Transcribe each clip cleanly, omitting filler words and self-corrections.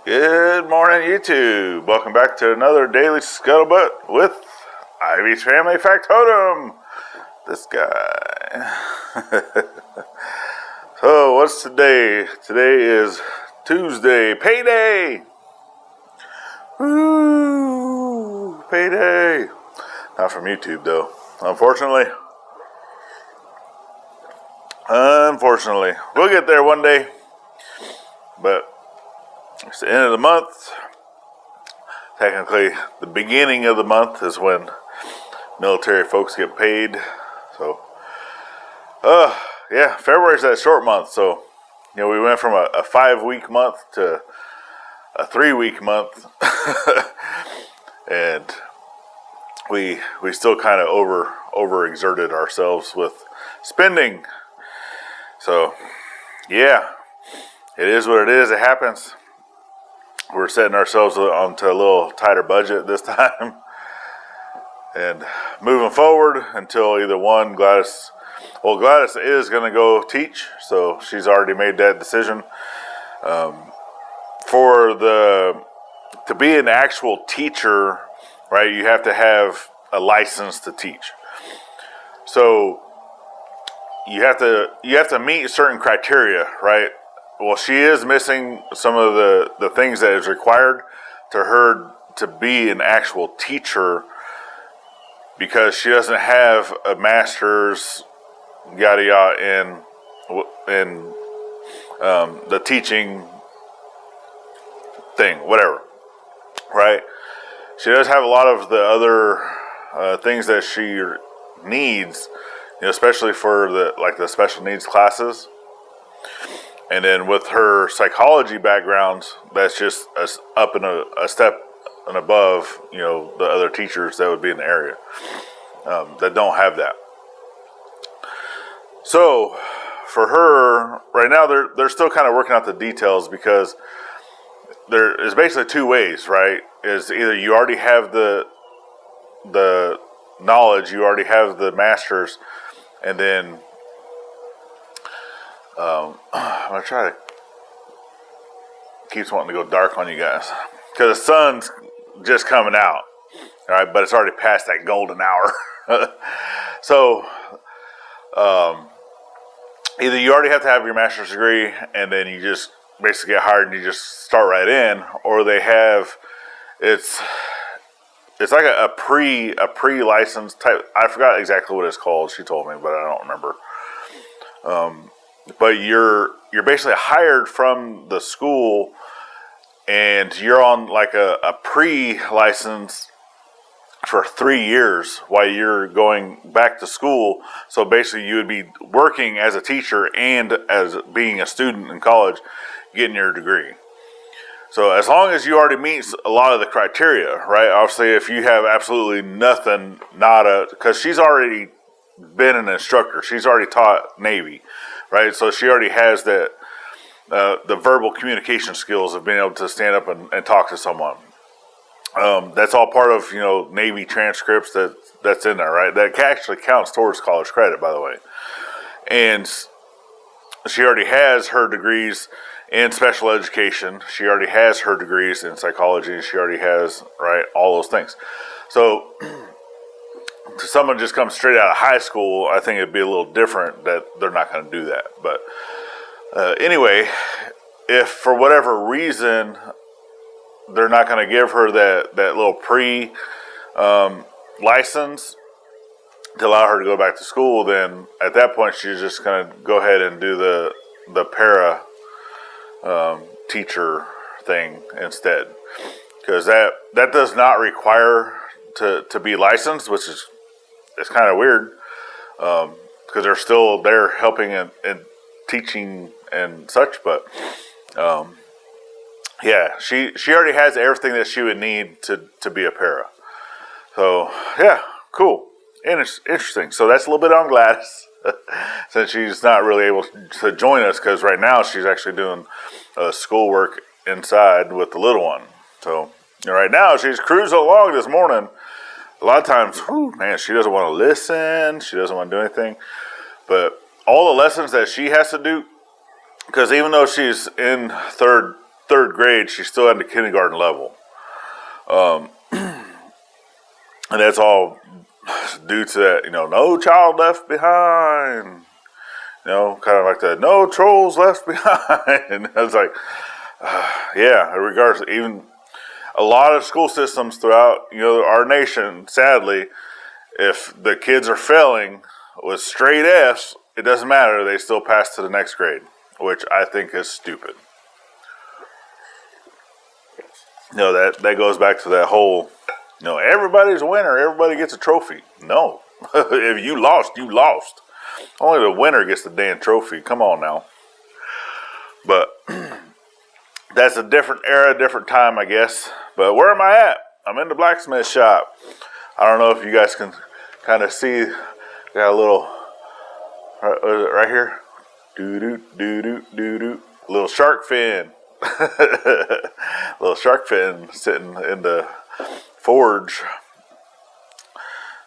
Good morning, YouTube. Welcome back to another daily Scuttlebutt with Ivy's Family Factotum. This guy. So, what's today? Today is Tuesday, payday. Woo, payday. Not from YouTube though, unfortunately. We'll get there one day. But it's the end of the month. Technically, the beginning of the month is when military folks get paid. So, yeah, February's that short month. So, we went from a 5-week month to a 3-week month, and we still kind of overexerted ourselves with spending. So, yeah, it is what it is. It happens. We're setting ourselves onto a little tighter budget this time, and moving forward until either one, Gladys is going to go teach, so she's already made that decision. To be an actual teacher, right, you have to have a license to teach. So you have to meet certain criteria, right? Well, she is missing some of the things that is required to her to be an actual teacher, because she doesn't have a master's, yada yada, in the teaching thing, whatever, right? She does have a lot of the other things that she needs, especially for the special needs classes. And then with her psychology background, that's just up in a step and above, the other teachers that would be in the area that don't have that. So for her, right now, they're still kind of working out the details, because there is basically two ways, right? Is either you already have the knowledge, you already have the master's, and then I'm going to try to keep wanting to go dark on you guys, because the sun's just coming out, all right, but it's already past that golden hour. So, either you already have to have your master's degree, and then you just basically get hired and you just start right in, or they have, it's like a pre-licensed type. I forgot exactly what it's called. She told me, but I don't remember. But you're basically hired from the school, and you're on like a pre-license for 3 years while you're going back to school. So basically you would be working as a teacher and as being a student in college, getting your degree. So as long as you already meet a lot of the criteria, right? Obviously, if you have absolutely nothing, because she's already been an instructor. She's already taught Navy, right? So she already has that the verbal communication skills of being able to stand up and talk to someone. That's all part of Navy transcripts that's in there, right? That actually counts towards college credit, by the way. And she already has her degrees in special education. She already has her degrees in psychology. She already has, right, all those things. So to someone just comes straight out of high school, I think it'd be a little different, that they're not going to do that. But anyway, if for whatever reason they're not going to give her that little license to allow her to go back to school, then at that point she's just going to go ahead and do the para teacher thing instead, because that does not require to be licensed, which is kind of weird, because they're still there helping and teaching and such. But yeah, she already has everything that she would need to be a para. So yeah, cool. And it's interesting. So that's a little bit on Gladys, since she's not really able to join us, because right now she's actually doing schoolwork inside with the little one. So right now she's cruising along this morning. A lot of times, she doesn't want to listen. She doesn't want to do anything. But all the lessons that she has to do, because even though she's in third 3rd grade, she's still at the kindergarten level. And that's all due to that, no child left behind. Kind of like that, no trolls left behind. And I was like, yeah, regardless, even a lot of school systems throughout, our nation, sadly, if the kids are failing with straight F's, it doesn't matter. They still pass to the next grade, which I think is stupid. That goes back to that whole, everybody's a winner. Everybody gets a trophy. No. If you lost, you lost. Only the winner gets the damn trophy. Come on now. But that's a different era, different time, I guess. But where am I at? I'm in the blacksmith shop. I don't know if you guys can kind of see. Got a little right here. Doo-doo, doo-doo, doo-doo. Little shark fin. Little shark fin sitting in the forge.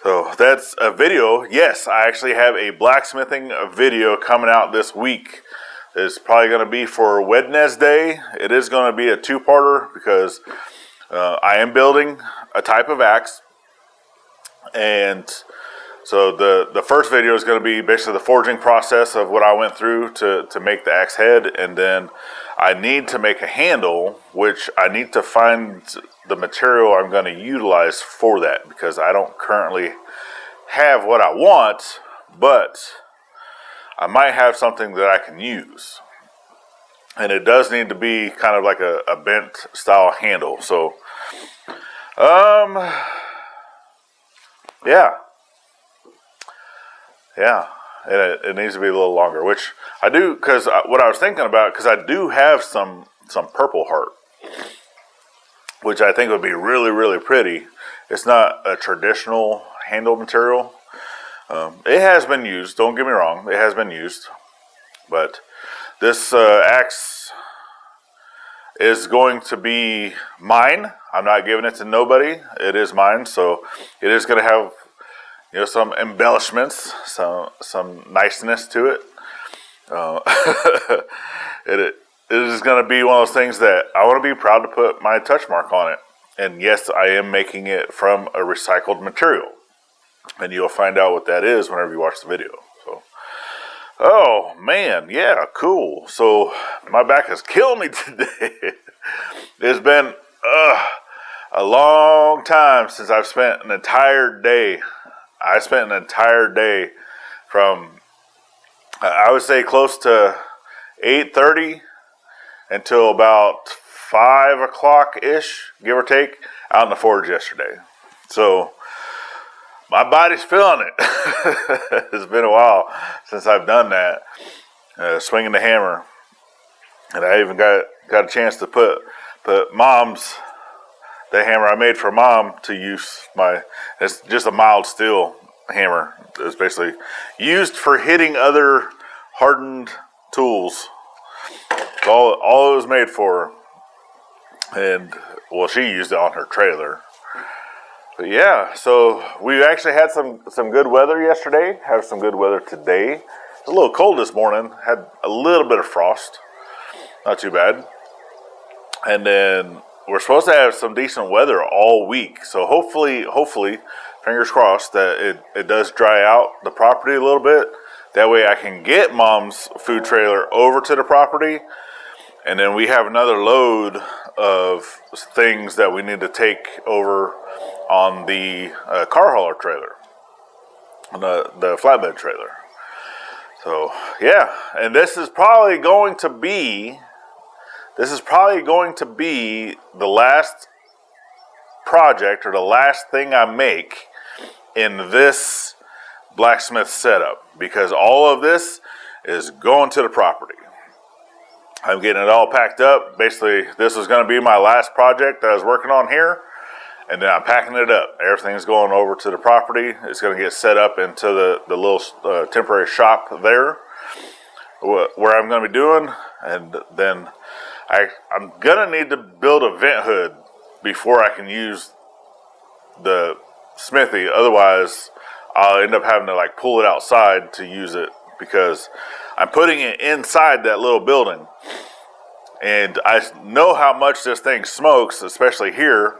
So that's a video. Yes, I actually have a blacksmithing video coming out this week. It's probably going to be for Wednesday. It is going to be a 2-parter because I am building a type of axe. And so the first video is going to be basically the forging process of what I went through to make the axe head. And then I need to make a handle, which I need to find the material I'm going to utilize for that, because I don't currently have what I want, but I might have something that I can use. And it does need to be kind of like a bent style handle. So, yeah. It needs to be a little longer, which I do, because what I was thinking about, because I do have some purple heart, which I think would be really, really pretty. It's not a traditional handle material. It has been used, don't get me wrong, it has been used. But this axe is going to be mine. I'm not giving it to nobody. It is mine, so it is going to have some embellishments, some niceness to it. It is going to be one of those things that I want to be proud to put my touch mark on it. And yes, I am making it from a recycled material. And you'll find out what that is whenever you watch the video. So, oh man, yeah, cool. So my back has killed me today. It's been a long time since I've spent an entire day. I spent an entire day from, I would say, close to 8:30 until about 5 o'clock-ish, give or take, out in the forge yesterday. So my body's feeling it. It's been a while since I've done that, swinging the hammer. And I even got a chance to put Mom's, the hammer I made for Mom, to use it's just a mild steel hammer. It's basically used for hitting other hardened tools. It's all it was made for. And, well, she used it on her trailer. But yeah, so we actually had some good weather yesterday. Have some good weather today. It's a little cold this morning. Had a little bit of frost. Not too bad. And then we're supposed to have some decent weather all week. So hopefully, fingers crossed, that it does dry out the property a little bit. That way I can get Mom's food trailer over to the property. And then we have another load of things that we need to take over on the car hauler trailer, on the flatbed trailer. So yeah, and this is probably going to be the last project, or the last thing I make in this blacksmith setup, because all of this is going to the property. I'm getting it all packed up. Basically, this is going to be my last project that I was working on here. And then I'm packing it up. Everything's going over to the property. It's going to get set up into the little temporary shop there, where I'm going to be doing. And then I'm going to need to build a vent hood before I can use the smithy. Otherwise, I'll end up having to pull it outside to use it, because I'm putting it inside that little building. And I know how much this thing smokes, especially here.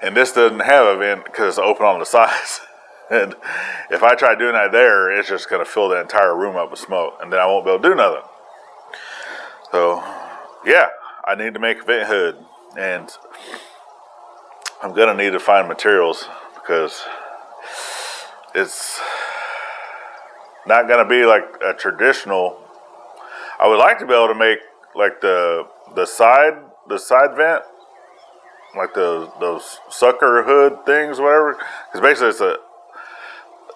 And this doesn't have a vent because it's open on the sides. And if I try doing that there, it's just going to fill the entire room up with smoke. And then I won't be able to do nothing. So, yeah, I need to make a vent hood. And I'm going to need to find materials because it's not going to be like a traditional. I would like to be able to make like the side vent, like those sucker hood things, whatever. Because basically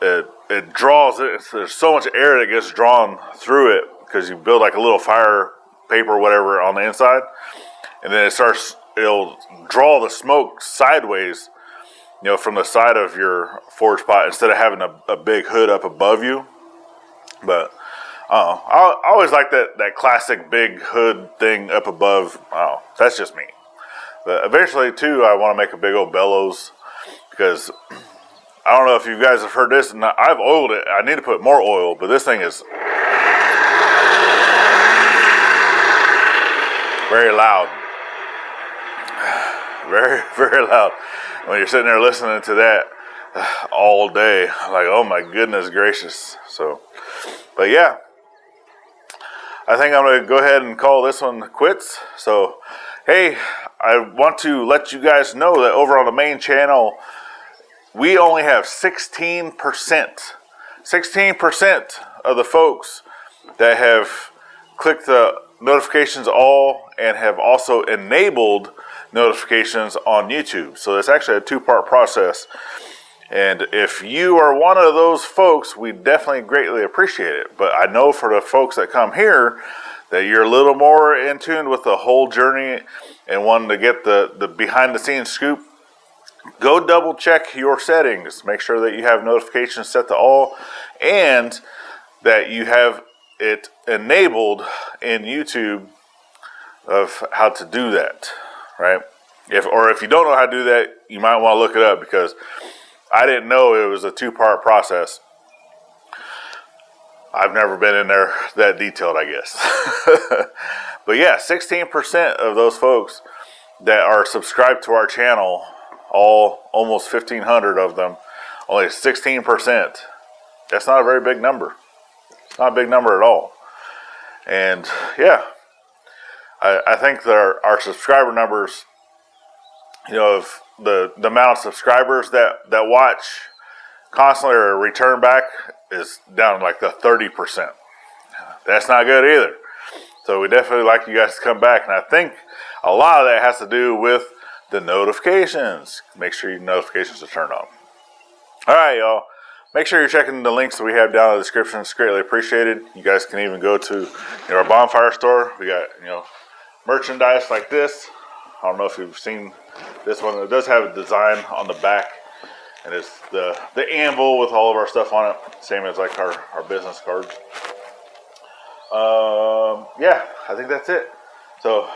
it draws it. There's so much air that gets drawn through it because you build like a little fire paper or whatever on the inside, and then it'll draw the smoke sideways, from the side of your forge pot instead of having a big hood up above you. But I always like that classic big hood thing up above. Oh, that's just me. But eventually, too, I want to make a big old bellows because I don't know if you guys have heard this, and I've oiled it. I need to put more oil, but this thing is very loud. Very, very loud. When you're sitting there listening to that all day, like, oh my goodness gracious. So, but yeah, I think I'm going to go ahead and call this one quits. So, hey, I want to let you guys know that over on the main channel, we only have 16%. 16% of the folks that have clicked the notifications all and have also enabled notifications on YouTube. So it's actually a two-part process. And if you are one of those folks, we definitely greatly appreciate it. But I know for the folks that come here that you're a little more in tune with the whole journey and wanting to get the behind-the-scenes scoop. Go double check your settings. Make sure that you have notifications set to all and that you have it enabled in YouTube of how to do that, right? If you don't know how to do that, you might want to look it up because I didn't know it was a two-part process. I've never been in there that detailed, I guess. But yeah, 16% of those folks that are subscribed to our channel, almost 1,500 of them, only 16%. That's not a very big number. It's not a big number at all. And yeah, I think that our subscriber numbers, of the amount of subscribers that watch constantly or return back is down like the 30%. That's not good either. So we definitely like you guys to come back. And I think a lot of that has to do with the notifications. Make sure your notifications are turned on. All right, y'all. Make sure you're checking the links that we have down in the description. It's greatly appreciated. You guys can even go to our bonfire store. We got, merchandise like this. I don't know if you've seen this one. It does have a design on the back. And it's the anvil with all of our stuff on it. Same as like our business cards. Yeah, I think that's it. So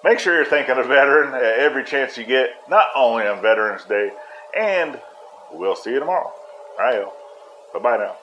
make sure you're thanking a veteran at every chance you get. Not only on Veterans Day. And we'll see you tomorrow. All right, y'all. Bye-bye now.